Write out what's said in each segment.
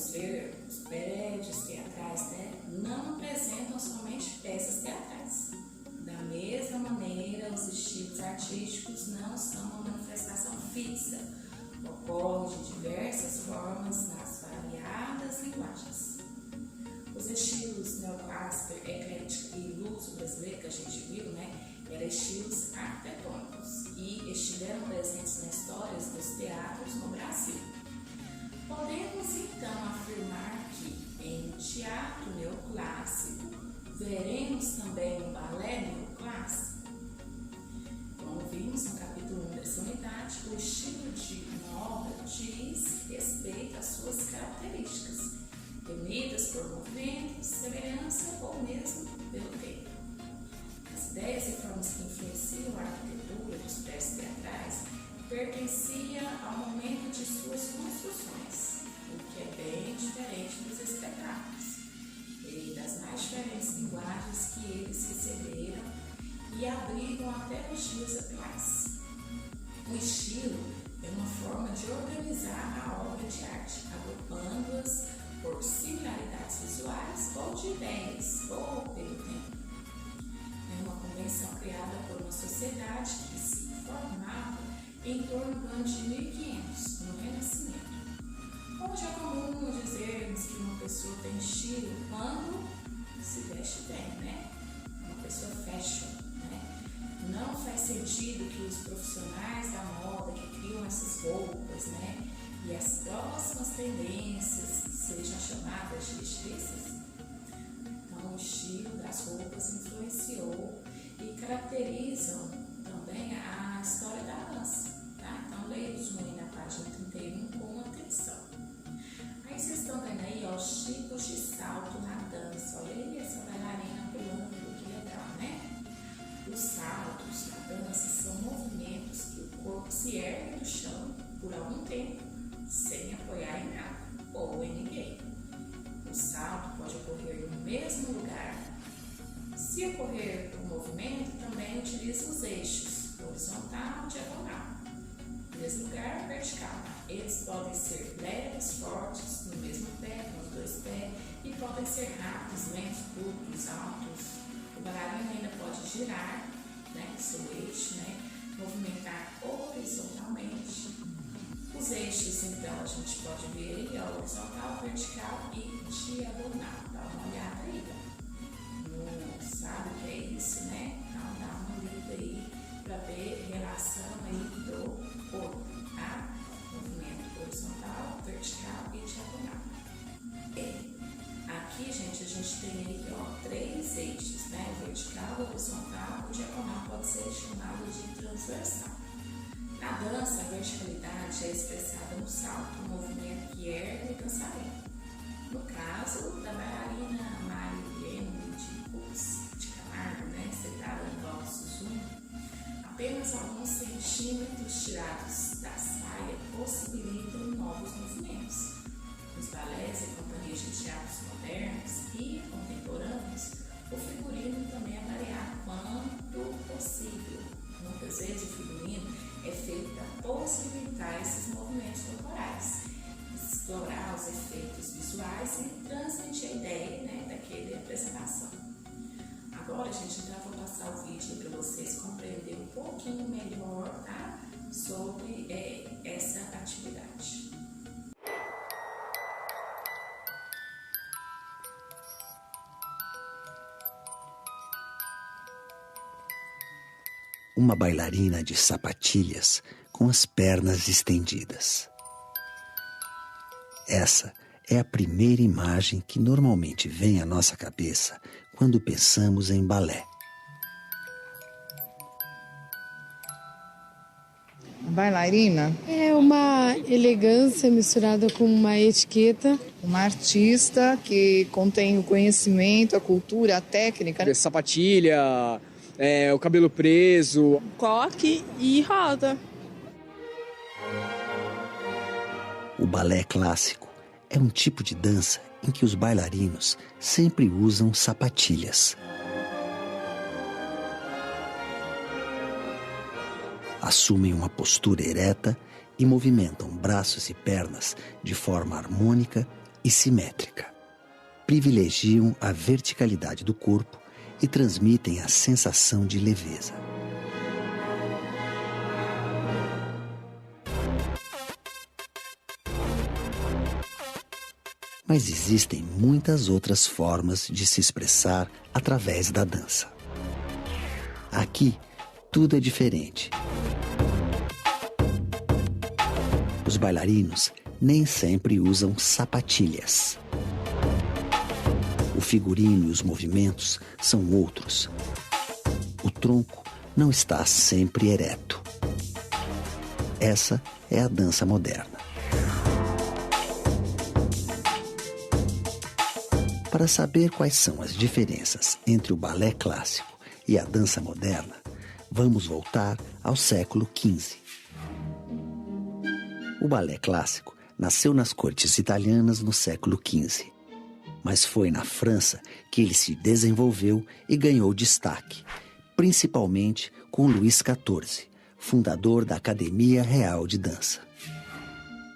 podemos ver, os prédios teatrais, né, não apresentam somente peças teatrais. Da mesma maneira, os estilos artísticos não são uma manifestação fixa, ocorrem de diversas formas nas variadas linguagens. Os estilos neoclássico, eclético e luxo brasileiro que a gente viu, né, eram estilos arquitetônicos e estiveram presentes nas histórias dos teatros no Brasil. Podemos então afirmar que em teatro neoclássico veremos também um balé neoclássico. Como vimos no capítulo 1 dessa unidade, o estilo de uma obra diz respeito às suas características, unidas por movimento, semelhança ou mesmo pelo tempo. As ideias e formas que influenciam a arquitetura dos prédios teatrais pertencia ao momento de suas construções, o que é bem diferente dos espetáculos e das mais diferentes linguagens que eles receberam e abrigam até os dias atuais. O estilo é uma forma de organizar a obra de arte, agrupando-as por similaridades visuais ou de ideias, ou pelo tempo. É uma convenção criada por uma sociedade que se formava em torno do ano de 1500, no Renascimento. Hoje é comum dizermos que uma pessoa tem estilo quando se veste bem, né? Uma pessoa fashion, né? Não faz sentido que os profissionais da moda que criam essas roupas, né, e as próximas tendências sejam chamadas de estilistas. Então, o estilo das roupas influenciou e caracterizam também a história da dança, tá? Então, leia o resumo na página 31 com atenção. Aí vocês estão vendo aí, ó, os tipos de salto na dança. Olha aí essa bailarina pulando, que legal, né? Os saltos na dança são movimentos que o corpo se ergue do chão por algum tempo, sem apoiar em nada ou em ninguém. O salto pode ocorrer no mesmo lugar. Se ocorrer um movimento, também utiliza os eixos horizontal e diagonal. No mesmo lugar, vertical. Eles podem ser leves, fortes, no mesmo pé, nos dois pés, e podem ser rápidos, lentos, curtos, altos. O bailarino ainda pode girar, né, seu eixo, né, movimentar horizontalmente. Os eixos, então, a gente pode ver aí, ó, horizontal, vertical e diagonal. Dá uma olhada aí, ó. Não sabe o que é isso, né? Então, dá uma lida aí para ver a relação aí do corpo, tá? Movimento horizontal, vertical e diagonal. Aqui, gente, a gente tem aí, ó, 3 eixos, né? Vertical, horizontal e diagonal pode ser chamado de transversal. Na dança, a verticalidade é expressada no salto, um movimento que ergue o dançarino. No caso da bailarina Marilene de Camargo, né, citada no Valses 1, apenas alguns centímetros tirados da saia possibilitam novos movimentos. Nos balés e companhias de teatros modernos e contemporâneos, o figurino também é variado quanto possível. Muitas vezes o figurino é feito para possibilitar esses movimentos corporais, explorar os efeitos visuais e transmitir a ideia, né, daquela apresentação. Agora, gente, então eu vou passar o vídeo para vocês compreenderem um pouquinho melhor, tá, sobre essa atividade. Uma bailarina de sapatilhas com as pernas estendidas. Essa é a primeira imagem que normalmente vem à nossa cabeça quando pensamos em balé. A bailarina é uma elegância misturada com uma etiqueta. Uma artista que contém o conhecimento, a cultura, a técnica. Sapatilha, o cabelo preso. Coque e roda. O balé clássico é um tipo de dança em que os bailarinos sempre usam sapatilhas. Assumem uma postura ereta e movimentam braços e pernas de forma harmônica, e simétrica. Privilegiam a verticalidade do corpo e transmitem a sensação de leveza. Mas existem muitas outras formas de se expressar através da dança. Aqui, tudo é diferente. Os bailarinos nem sempre usam sapatilhas. O figurino e os movimentos são outros. O tronco não está sempre ereto. Essa é a dança moderna. Para saber quais são as diferenças entre o balé clássico e a dança moderna, vamos voltar ao século XV. O balé clássico nasceu nas cortes italianas no século XV, mas foi na França que ele se desenvolveu e ganhou destaque, principalmente com Luís XIV, fundador da Academia Real de Dança.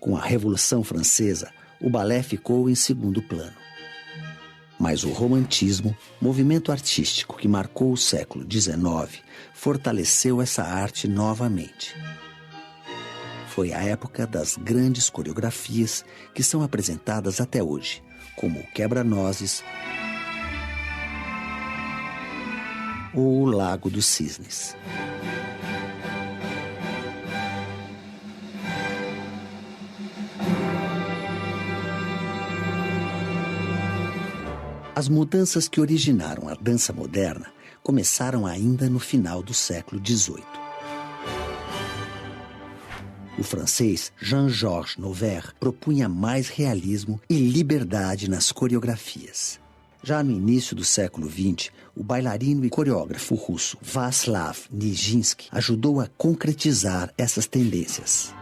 Com a Revolução Francesa, o balé ficou em segundo plano. Mas o romantismo, movimento artístico que marcou o século XIX, fortaleceu essa arte novamente. Foi a época das grandes coreografias que são apresentadas até hoje, como o Quebra-Nozes ou o Lago dos Cisnes. As mudanças que originaram a dança moderna começaram ainda no final do século XVIII. O francês Jean-Georges Noverre propunha mais realismo e liberdade nas coreografias. Já no início do século XX, o bailarino e coreógrafo russo Václav Nijinsky ajudou a concretizar essas tendências.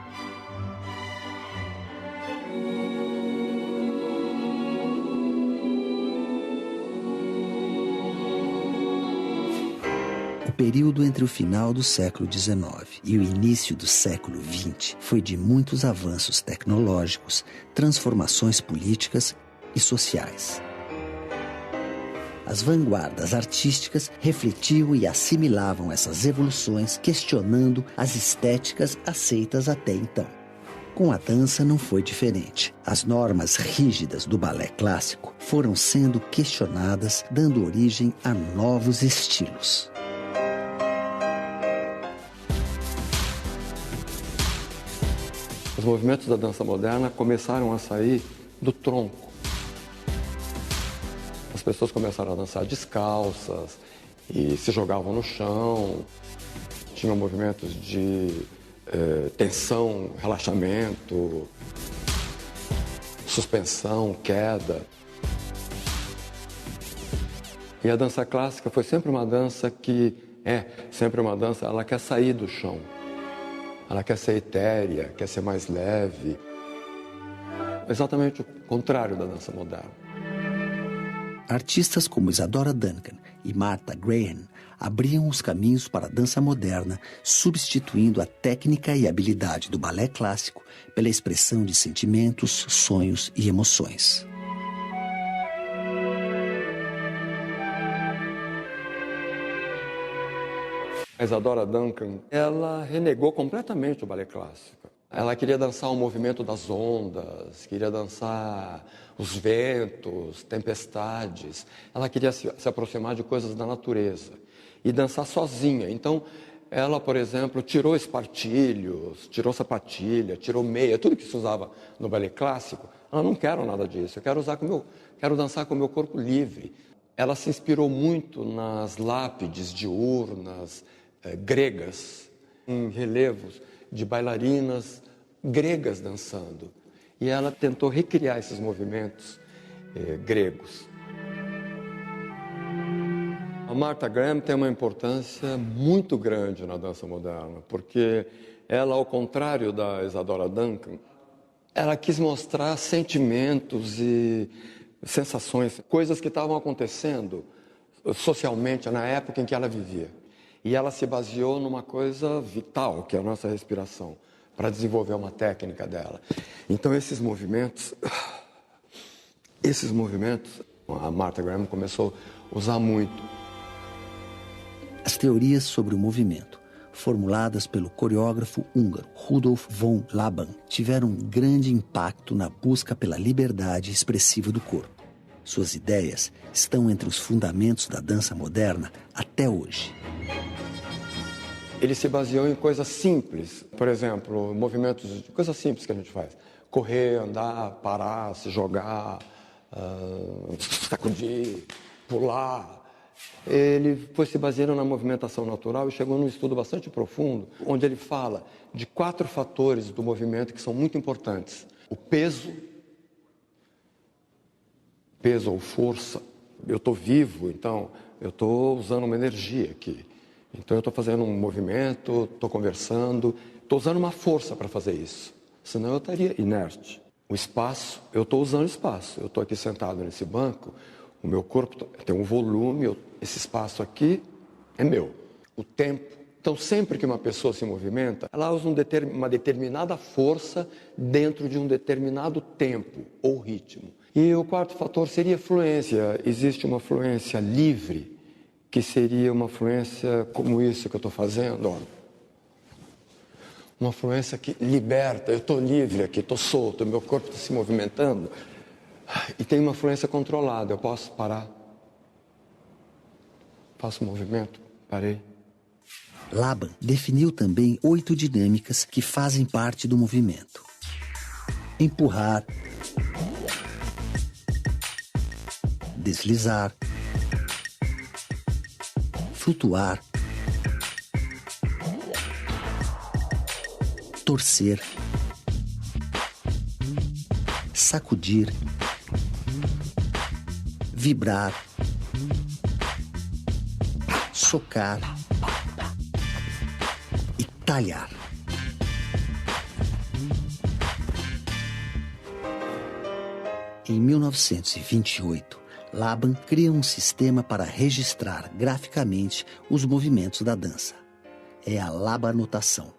O período entre o final do século XIX e o início do século XX foi de muitos avanços tecnológicos, transformações políticas e sociais. As vanguardas artísticas refletiam e assimilavam essas evoluções, questionando as estéticas aceitas até então. Com a dança não foi diferente. As normas rígidas do balé clássico foram sendo questionadas, dando origem a novos estilos. Os movimentos da dança moderna começaram a sair do tronco. As pessoas começaram a dançar descalças e se jogavam no chão. Tinham movimentos de tensão, relaxamento, suspensão, queda. E a dança clássica foi sempre uma dança ela quer sair do chão. Ela quer ser etérea, quer ser mais leve. Exatamente o contrário da dança moderna. Artistas como Isadora Duncan e Martha Graham abriam os caminhos para a dança moderna, substituindo a técnica e habilidade do balé clássico pela expressão de sentimentos, sonhos e emoções. A Isadora Duncan, ela renegou completamente o balé clássico. Ela queria dançar o movimento das ondas, queria dançar os ventos, tempestades. Ela queria se aproximar de coisas da natureza e dançar sozinha. Então, ela, por exemplo, tirou espartilhos, tirou sapatilha, tirou meia, tudo que se usava no balé clássico. Ela não quer nada disso, quero dançar com o meu corpo livre. Ela se inspirou muito nas lápides de urnas gregas, em relevos de bailarinas gregas dançando. E ela tentou recriar esses movimentos gregos. A Martha Graham tem uma importância muito grande na dança moderna, porque ela, ao contrário da Isadora Duncan, ela quis mostrar sentimentos e sensações, coisas que estavam acontecendo socialmente na época em que ela vivia. E ela se baseou numa coisa vital, que é a nossa respiração, para desenvolver uma técnica dela. Então, esses movimentos Esses movimentos, a Martha Graham começou a usar muito. As teorias sobre o movimento, formuladas pelo coreógrafo húngaro Rudolf von Laban, tiveram um grande impacto na busca pela liberdade expressiva do corpo. Suas ideias estão entre os fundamentos da dança moderna até hoje. Ele se baseou em coisas simples, por exemplo, movimentos de coisas simples que a gente faz. Correr, andar, parar, se jogar, sacudir, pular. Ele foi se baseando na movimentação natural e chegou num estudo bastante profundo, onde ele fala de 4 fatores do movimento que são muito importantes. O peso ou força. Eu estou vivo, então eu estou usando uma energia aqui. Então eu estou fazendo um movimento, estou conversando, estou usando uma força para fazer isso. Senão eu estaria inerte. O espaço, eu estou usando espaço. Eu estou aqui sentado nesse banco, o meu corpo tem um volume, esse espaço aqui é meu. O tempo. Então sempre que uma pessoa se movimenta, ela usa uma determinada força dentro de um determinado tempo ou ritmo. E o 4º fator seria fluência. Existe uma fluência livre, que seria uma fluência como isso que eu estou fazendo, ó. Uma fluência que liberta, eu estou livre aqui, estou solto, meu corpo está se movimentando. E tem uma fluência controlada, eu posso parar. Faço um movimento, parei. Laban definiu também 8 dinâmicas que fazem parte do movimento. Empurrar, deslizar, flutuar, torcer, sacudir, vibrar, socar e talhar. Em 1928, Laban cria um sistema para registrar graficamente os movimentos da dança. É a labanotação.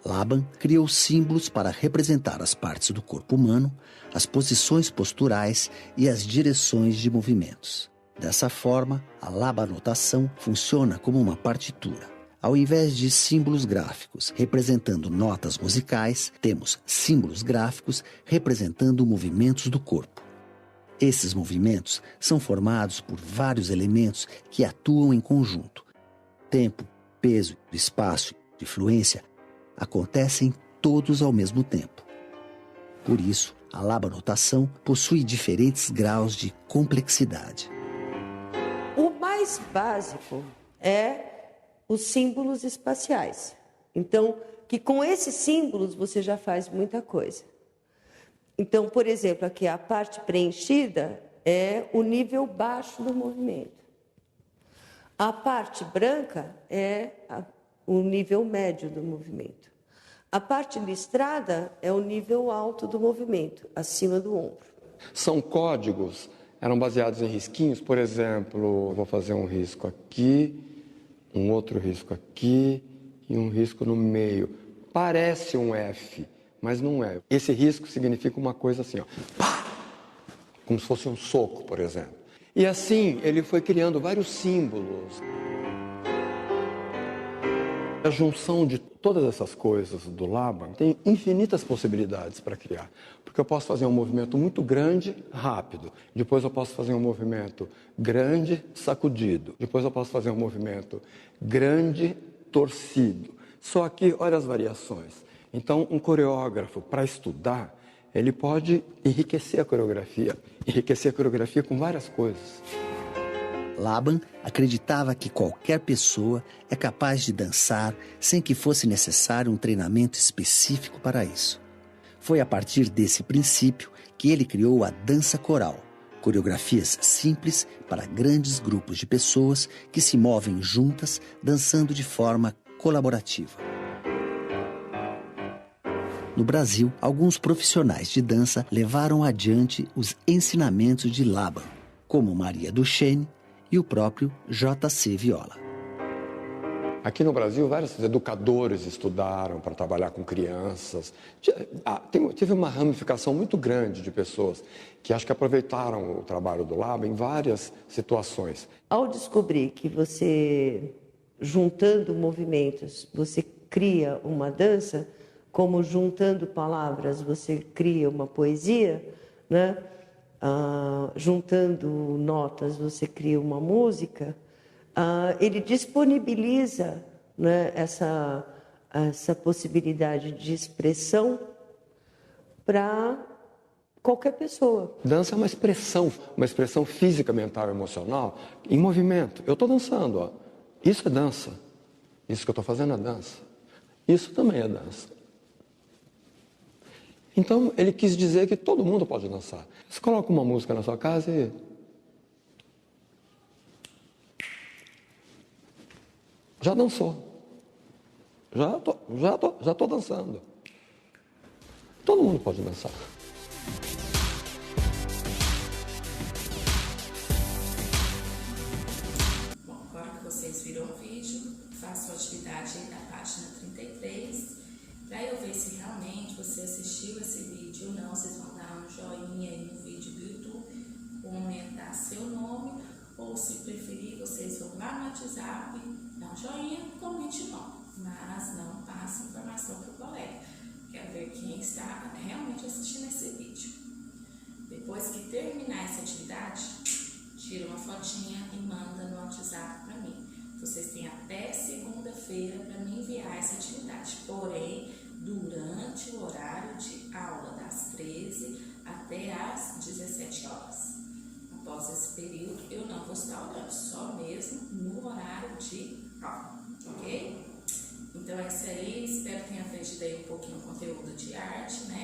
Laban criou símbolos para representar as partes do corpo humano, as posições posturais e as direções de movimentos. Dessa forma, a labanotação funciona como uma partitura. Ao invés de símbolos gráficos representando notas musicais, temos símbolos gráficos representando movimentos do corpo. Esses movimentos são formados por vários elementos que atuam em conjunto. Tempo, peso, espaço e fluência acontecem todos ao mesmo tempo. Por isso, a labanotação possui diferentes graus de complexidade. O mais básico é os símbolos espaciais. Então, que com esses símbolos você já faz muita coisa. Então, por exemplo, aqui a parte preenchida é o nível baixo do movimento. A parte branca é o nível médio do movimento. A parte listrada é o nível alto do movimento, acima do ombro. São códigos, eram baseados em risquinhos. Por exemplo, eu vou fazer um risco aqui, um outro risco aqui e um risco no meio. Parece um F, mas não é. Esse risco significa uma coisa assim, ó, pá! Como se fosse um soco, por exemplo. E assim, ele foi criando vários símbolos. A junção de todas essas coisas do Laban tem infinitas possibilidades para criar. Porque eu posso fazer um movimento muito grande, rápido. Depois eu posso fazer um movimento grande, sacudido. Depois eu posso fazer um movimento grande, torcido. Só que, olha as variações. Então, um coreógrafo, para estudar, ele pode enriquecer a coreografia com várias coisas. Laban acreditava que qualquer pessoa é capaz de dançar sem que fosse necessário um treinamento específico para isso. Foi a partir desse princípio que ele criou a dança coral, coreografias simples para grandes grupos de pessoas que se movem juntas, dançando de forma colaborativa. No Brasil, alguns profissionais de dança levaram adiante os ensinamentos de Laban, como Maria Duchene e o próprio J.C. Viola. Aqui no Brasil, vários educadores estudaram para trabalhar com crianças. Teve uma ramificação muito grande de pessoas que acho que aproveitaram o trabalho do Labo em várias situações. Ao descobrir que você, juntando movimentos, você cria uma dança, como juntando palavras você cria uma poesia, né? Juntando notas você cria uma música, ele disponibiliza, né, essa possibilidade de expressão para qualquer pessoa. Dança é uma expressão física, mental e emocional em movimento. Eu estou dançando, ó. Isso é dança. Isso que eu estou fazendo é dança. Isso também é dança. Então, ele quis dizer que todo mundo pode dançar. Você coloca uma música na sua casa e... já dançou. Já tô dançando. Todo mundo pode dançar. Bom, agora que vocês viram o vídeo, faço a atividade aí da página 33. Para eu ver se realmente você assistiu esse vídeo ou não, vocês vão dar um joinha aí no vídeo do YouTube, comentar seu nome, ou se preferir, vocês vão lá no WhatsApp, dá um joinha, comente o nome, mas não passe informação para o colega. Quero ver quem está realmente assistindo esse vídeo. Depois que terminar essa atividade, tira uma fotinha e manda no WhatsApp para mim. Vocês têm até segunda-feira para me enviar essa atividade, porém, durante o horário de aula, das 13 até às 17 horas. Após esse período, eu não vou estar olhando, só mesmo no horário de aula, ok? Então é isso aí, espero que tenha aprendido aí um pouquinho o conteúdo de arte, né?